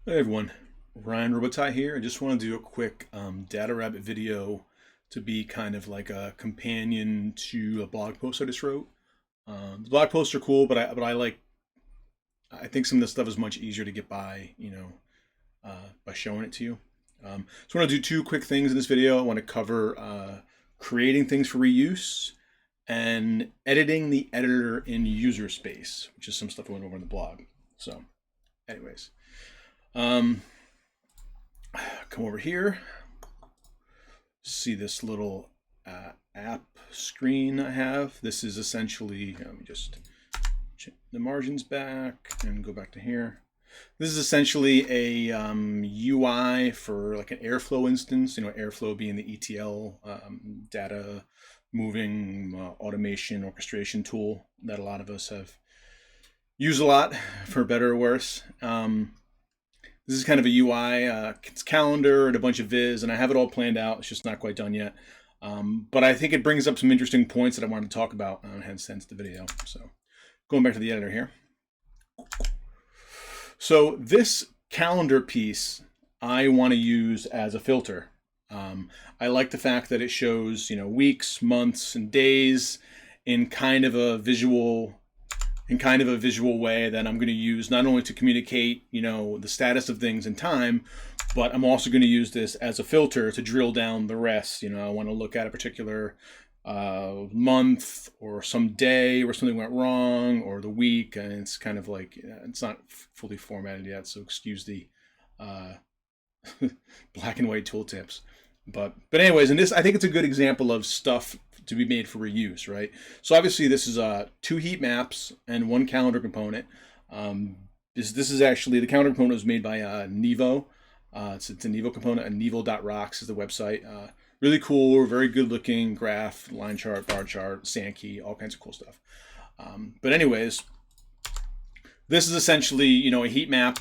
Hey everyone, Ryan Robitaille here. I just want to do a quick data rabbit video to be kind of like a companion to a blog post I just wrote. The blog posts are cool, but I think some of this stuff is much easier to get by, by showing it to you. So I want to do two quick things in this video. I want to cover creating things for reuse and editing the editor in user space, which is some stuff I went over in the blog. So, anyways. Come over here, see this little app screen I have. This is essentially, let me just check the margins back and go back to here. This is essentially a UI for like an Airflow instance, Airflow being the ETL data moving automation orchestration tool that a lot of us have used a lot, for better or worse. This is kind of a UI, it's calendar and a bunch of viz, and I have it all planned out. It's just not quite done yet. But I think it brings up some interesting points that I wanted to talk about, hence the video. So going back to the editor here. So this calendar piece I want to use as a filter. I like the fact that it shows, weeks, months, and days in kind of a visual way that I'm going to use not only to communicate, the status of things in time, but I'm also going to use this as a filter to drill down the rest. I want to look at a particular month or some day where something went wrong, or the week, and it's kind of like, it's not fully formatted yet, so excuse the black and white tooltips. But anyways, and this, I think it's a good example of stuff to be made for reuse, right? So obviously this is two heat maps and one calendar component. This is actually, the calendar component was made by Nevo. It's a Nevo component, and nevo.rocks is the website. Really cool, very good looking graph, line chart, bar chart, Sankey, all kinds of cool stuff. But anyways, this is essentially, a heat map,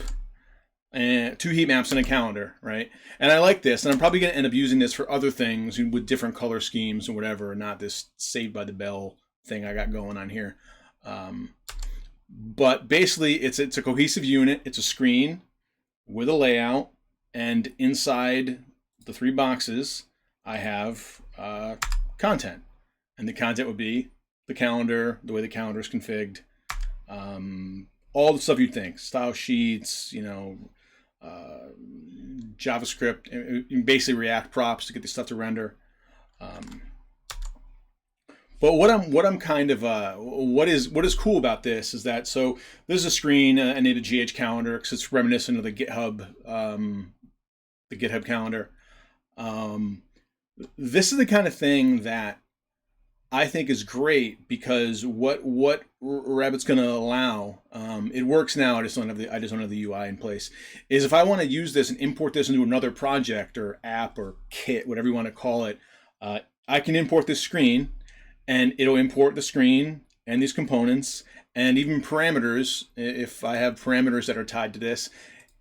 and two heat maps and a calendar, right? And I like this, and I'm probably going to end up using this for other things with different color schemes and whatever, and not this Saved by the Bell thing I got going on here. But basically, it's a cohesive unit. It's a screen with a layout, and inside the three boxes, I have content, and the content would be the calendar, the way the calendar is configured, all the stuff you'd think, style sheets, JavaScript, basically React props to get this stuff to render. But what is cool about this is that, so there's a screen, I need a GH calendar because it's reminiscent of the GitHub calendar. This is the kind of thing that I think is great, because what Rabbit's going to allow, it works now. I just don't have the UI in place. Is if I want to use this and import this into another project or app or kit, whatever you want to call it, I can import this screen, and it'll import the screen and these components and even parameters. If I have parameters that are tied to this,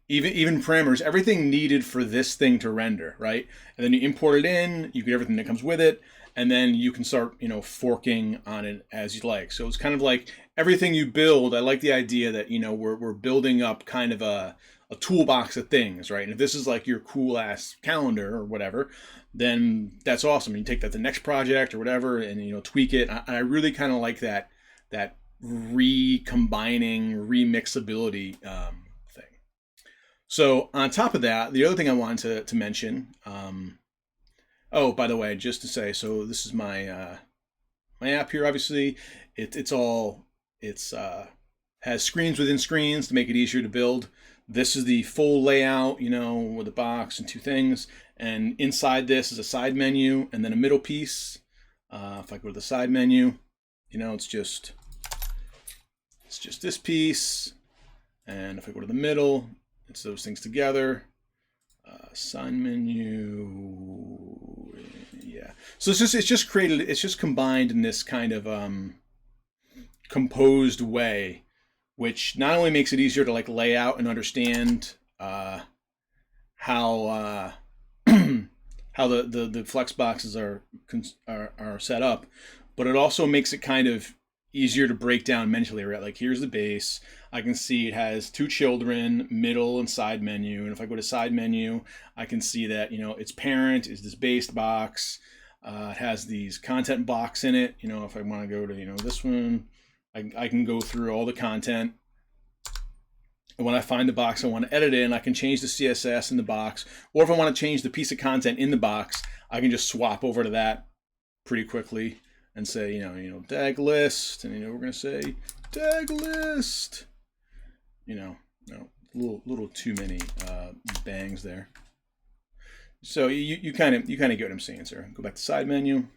even parameters, everything needed for this thing to render, right? And then you import it in, you get everything that comes with it. And then you can start, forking on it as you like. So it's kind of like everything you build. I like the idea that, we're building up kind of a toolbox of things, right? And if this is like your cool ass calendar or whatever, then that's awesome. You take that to the next project or whatever, and tweak it. I really kind of like that recombining, remixability thing. So on top of that, the other thing I wanted to mention. Oh, by the way, just to say, so this is my my app here. Obviously, it's has screens within screens to make it easier to build. This is the full layout, with a box and two things. And inside this is a side menu and then a middle piece. If I go to the side menu, it's just this piece. And if I go to the middle, it's those things together. Side menu, yeah. So it's just combined in this kind of composed way, which not only makes it easier to like lay out and understand how how the flex boxes are set up, but it also makes it kind of easier to break down mentally, right? Like here's the base. I can see it has 2 children, middle and side menu. And if I go to side menu, I can see that, its parent is this based box. It has these content box in it. If I want to go to, this one, I can go through all the content. And when I find the box I want to edit in, I can change the CSS in the box. Or if I want to change the piece of content in the box, I can just swap over to that pretty quickly and say, tag list. And, we're going to say tag list. Little too many bangs there. So you kind of get what I'm saying, sir. Go back to side menu.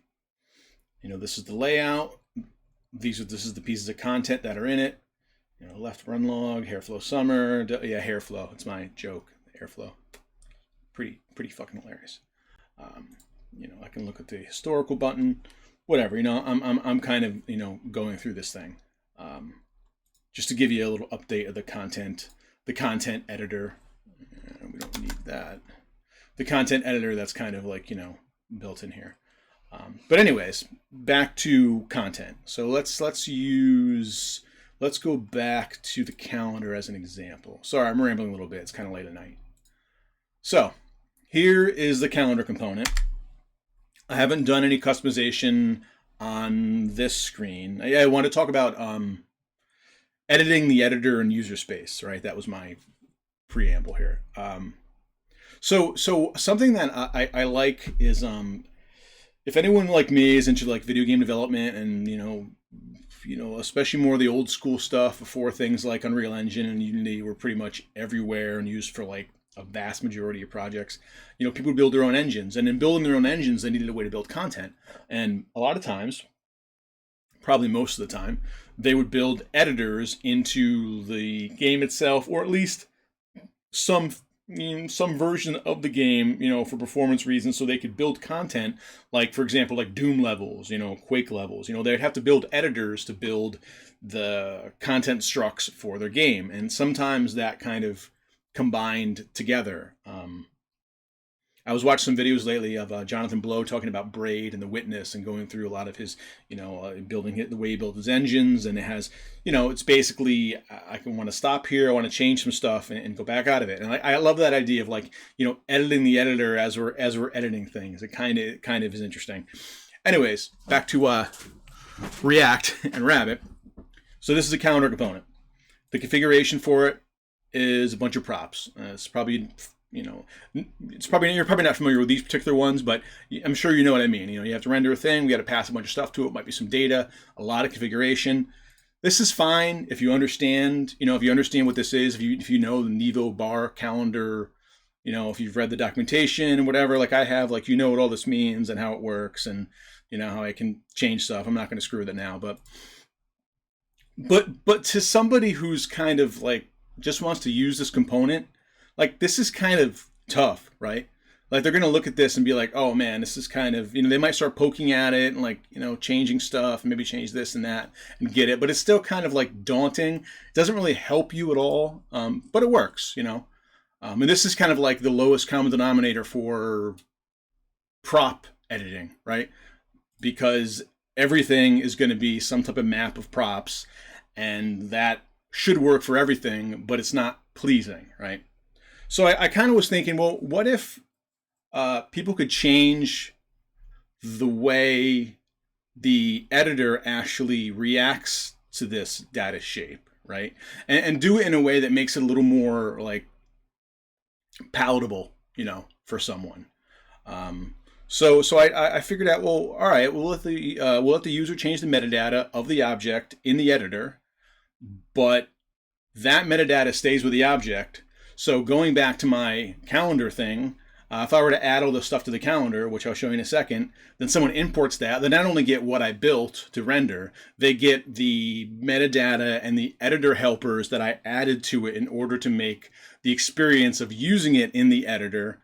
This is the layout. This is the pieces of content that are in it. Left run log, hairflow summer. Yeah, hairflow. It's my joke. Hairflow. Pretty fucking hilarious. I can look at the historical button. Whatever. I'm kind of going through this thing. Just to give you a little update of the content editor. We don't need that. The content editor that's kind of like, built in here. But anyways, back to content. So let's go back to the calendar as an example. Sorry, I'm rambling a little bit. It's kind of late at night. So here is the calendar component. I haven't done any customization on this screen. I want to talk about editing the editor and user space, right? That was my preamble here. So something that I like is if anyone like me is into like video game development and especially more of the old school stuff before things like Unreal Engine and Unity were pretty much everywhere and used for like a vast majority of projects. People would build their own engines, and in building their own engines, they needed a way to build content. And a lot of times, probably most of the time, they would build editors into the game itself, or at least some version of the game, for performance reasons, so they could build content, like, for example, like Doom levels, Quake levels. They'd have to build editors to build the content structs for their game, and sometimes that kind of combined together. I was watching some videos lately of Jonathan Blow talking about Braid and The Witness and going through a lot of his, building it the way he built his engines. And it has, it's basically, I can want to stop here. I want to change some stuff and go back out of it. And I love that idea of like, editing the editor as we're editing things. It kind of is interesting. Anyways, back to React and Rabbit. So this is a calendar component. The configuration for it is a bunch of props. It's probably, you're probably not familiar with these particular ones, but I'm sure you know what I mean. You have to render a thing. We got to pass a bunch of stuff to it. Might be some data, a lot of configuration. This is fine if you understand, what this is, if you know the Nevo bar calendar, if you've read the documentation and whatever, like I have, like, what all this means and how it works and, how I can change stuff. I'm not going to screw with it now, but to somebody who's kind of like, just wants to use this component, like this is kind of tough, right? Like they're going to look at this and be like, oh man, this is kind of, they might start poking at it and like, changing stuff and maybe change this and that and get it. But it's still kind of like daunting. It doesn't really help you at all. But it works, and this is kind of like the lowest common denominator for prop editing, right? Because everything is going to be some type of map of props, and that should work for everything, but it's not pleasing, right? So I kind of was thinking, well, what if people could change the way the editor actually reacts to this data shape, right? And do it in a way that makes it a little more like palatable, for someone. So I figured out, well, all right, we'll let the user change the metadata of the object in the editor, but that metadata stays with the object. So going back to my calendar thing, if I were to add all the stuff to the calendar, which I'll show you in a second, then someone imports that. They not only get what I built to render, they get the metadata and the editor helpers that I added to it in order to make the experience of using it in the editor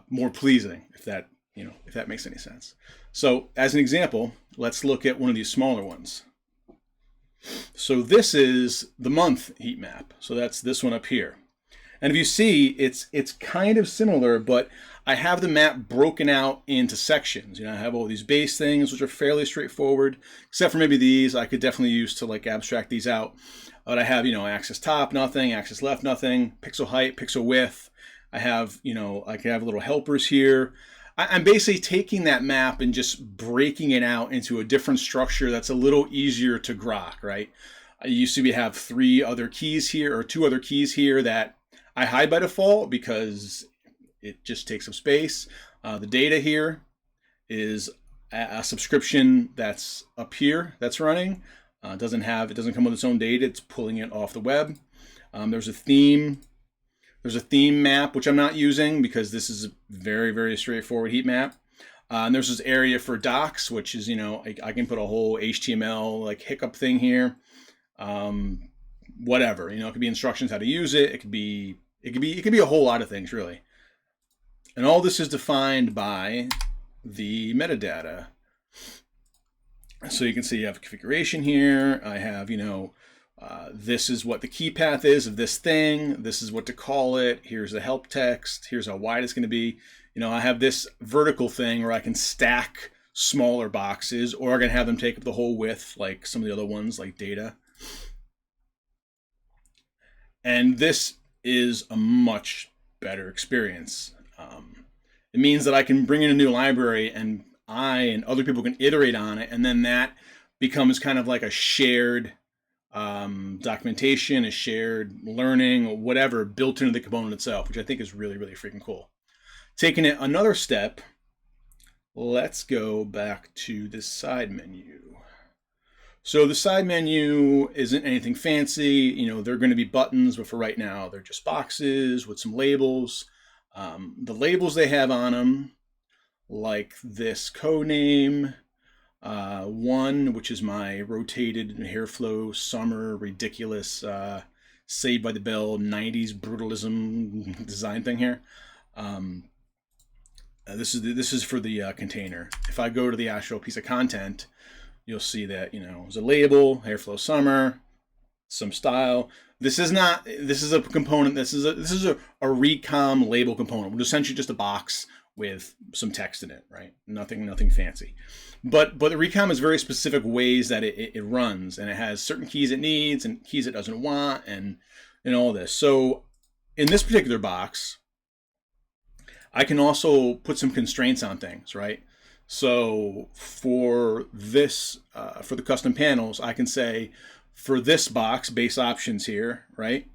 more pleasing, if that makes any sense. So as an example, let's look at one of these smaller ones. So this is the month heat map. So that's this one up here. And if you see, it's kind of similar, but I have the map broken out into sections. You know, I have all these base things, which are fairly straightforward, except for maybe these I could definitely use to like abstract these out. But I have, you know, axis top, nothing, axis left, nothing, pixel height, pixel width. I have, you know, I can have little helpers here. I'm basically taking that map and just breaking it out into a different structure that's a little easier to grok, right? I used to have 3 other keys here, or 2 other keys here that I hide by default because it just takes up space. The data here is a subscription that's up here that's running. It doesn't come with its own data. It's pulling it off the web. There's a theme map, which I'm not using because this is a very, very straightforward heat map. And there's this area for docs, which is, you know, I can put a whole HTML like hiccup thing here. Whatever, you know, it could be instructions how to use it. It could be a whole lot of things, really. And all this is defined by the metadata. So you can see you have a configuration here. I have, you know, this is what the key path is of this thing. This is what to call it. Here's the help text. Here's how wide it's going to be. You know, I have this vertical thing where I can stack smaller boxes, or I can have them take up the whole width, like some of the other ones, like data. And this is a much better experience. It means that I can bring in a new library and I and other people can iterate on it, and then that becomes kind of like a shared documentation, a shared learning, whatever, built into the component itself, which I think is really, really freaking cool. Taking it another step, let's go back to this side menu. So the side menu isn't anything fancy. You know, they're going to be buttons, but for right now, they're just boxes with some labels. The labels they have on them, like this codename 1, which is my rotated hairflow summer ridiculous Saved by the Bell 90s brutalism design thing here. This is for the container. If I go to the actual piece of content, you'll see that, you know, there's a label, hairflow summer, some style. This is a component. This is a recom label component, which is essentially just a box with some text in it, right? Nothing fancy. But the recom is very specific ways that it runs, and it has certain keys it needs and keys it doesn't want, and all this. So in this particular box, I can also put some constraints on things, right? So for this, for the custom panels, I can say for this box, base options here, right?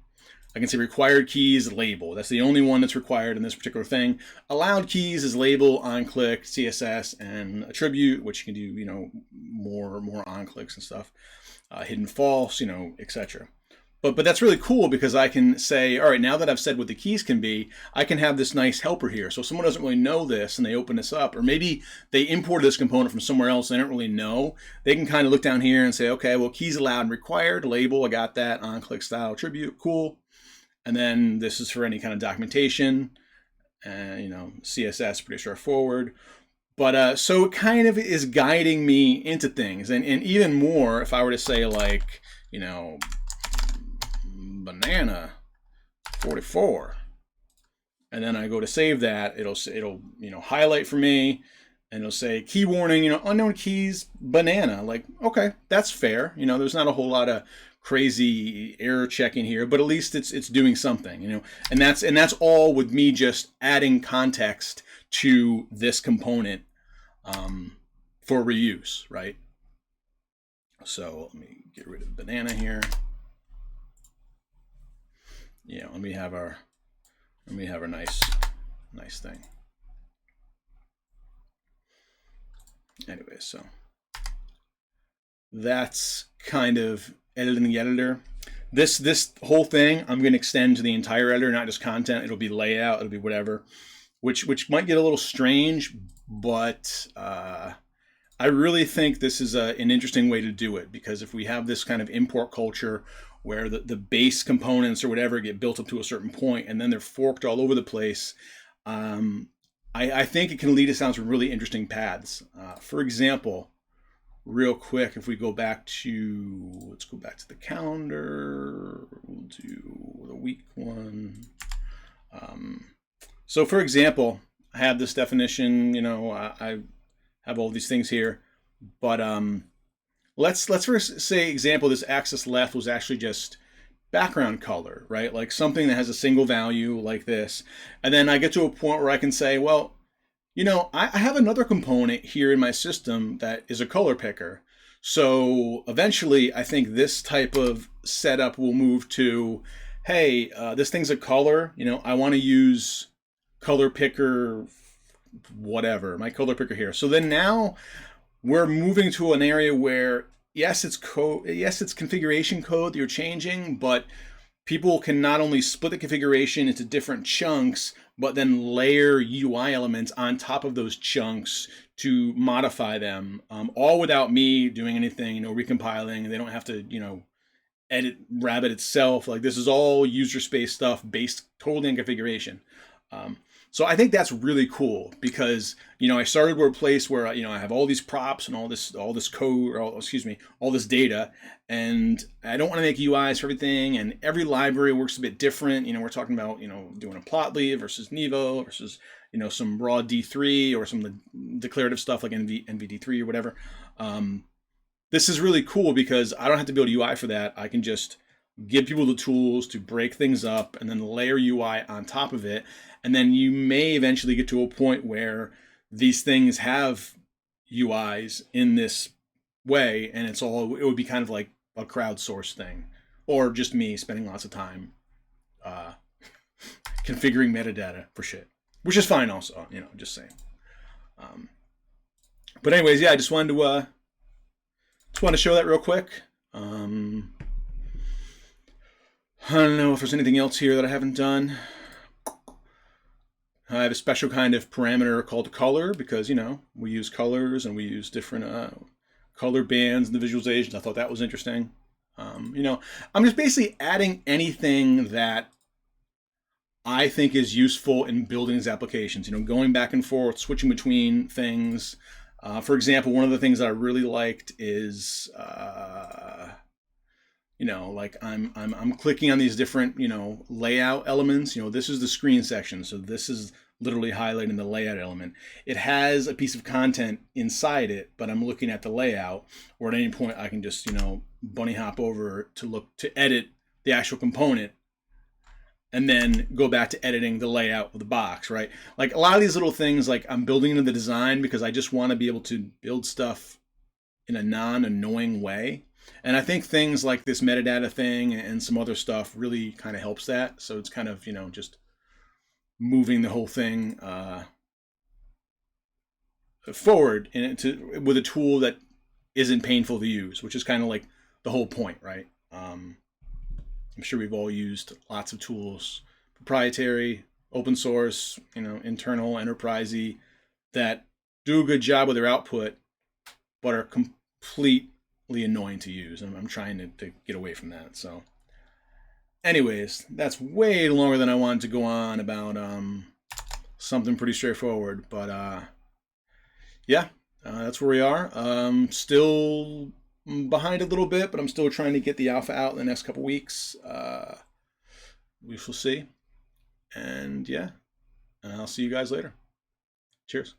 I can say required keys label. That's the only one that's required in this particular thing. Allowed keys is label, on-click, CSS, and attribute, which you can do, you know, more on-clicks and stuff. Hidden false, you know, etc. But that's really cool because I can say, all right, now that I've said what the keys can be, I can have this nice helper here. So if someone doesn't really know this and they open this up, or maybe they imported this component from somewhere else and they don't really know, they can kind of look down here and say, okay, well, keys allowed and required, label, I got that, on-click style, attribute, cool. And then this is for any kind of documentation, you know, CSS, pretty straightforward. But so it kind of is guiding me into things. And even more, if I were to say like, you know, banana 44, and then I go to save that, it'll you know, highlight for me, and it'll say key warning, you know, unknown keys banana. Like, okay, that's fair. You know, there's not a whole lot of crazy error checking here, but at least it's doing something, you know. And that's all with me just adding context to this component for reuse, right? So let me get rid of banana here. Yeah, let me have our nice thing. Anyway, so that's kind of editing the editor. This whole thing I'm going to extend to the entire editor, not just content. It'll be layout, it'll be whatever, which might get a little strange, but I really think this is an interesting way to do it, because if we have this kind of import culture where the base components or whatever get built up to a certain point and then they're forked all over the place, I think it can lead us down some really interesting paths. For example, real quick, if we go back to, let's go back to the calendar, we'll do the week one. So for example, I have this definition, I have all these things here, but let's first say example, this axis left was actually just background color, right? Like something that has a single value like this. And then I get to a point where I can say, well, I have another component here in my system that is a color picker. So eventually, I think this type of setup will move to, hey, this thing's a color. I want to use color picker, whatever, my color picker here. So then now we're moving to an area where, yes, it's code, yes, it's configuration code that you're changing, but people can not only split the configuration into different chunks, but then layer UI elements on top of those chunks to modify them, all without me doing anything, recompiling. They don't have to, edit Rabbit itself. Like this is all user space stuff based totally on configuration. So I think that's really cool because, I started with a place where, I have all these props and all this code, or all this data, and I don't want to make UIs for everything. And every library works a bit different. We're talking about, doing a plotly versus Nevo versus, some raw D3 or some of the declarative stuff like NVD3 or whatever. This is really cool because I don't have to build UI for that. I can just give people the tools to break things up and then layer UI on top of it. And then you may eventually get to a point where these things have UIs in this way, and it would be kind of like a crowdsourced thing, or just me spending lots of time configuring metadata for shit, which is fine also, just saying. But anyways, yeah, I just wanted to show that real quick. I don't know if there's anything else here that I haven't done. I have a special kind of parameter called color because, we use colors and we use different color bands in the visualizations. I thought that was interesting. I'm just basically adding anything that I think is useful in building these applications, going back and forth, switching between things. For example, one of the things that I really liked is, like I'm clicking on these different, layout elements. This is the screen section. So this is literally highlighting the layout element. It has a piece of content inside it, but I'm looking at the layout, or at any point I can just, bunny hop over to edit the actual component and then go back to editing the layout of the box, right? Like a lot of these little things, like I'm building into the design because I just want to be able to build stuff in a non-annoying way. And I think things like this metadata thing and some other stuff really kind of helps that. So it's kind of, just moving the whole thing forward with a tool that isn't painful to use, which is kind of like the whole point, right? I'm sure we've all used lots of tools, proprietary, open source, internal, enterprisey, that do a good job with their output, but are completely annoying to use. And I'm trying to get away from that. So anyways, that's way longer than I wanted to go on about something pretty straightforward. But yeah, that's where we are. Still behind a little bit, but I'm still trying to get the alpha out in the next couple weeks. We shall see. And yeah, I'll see you guys later. Cheers.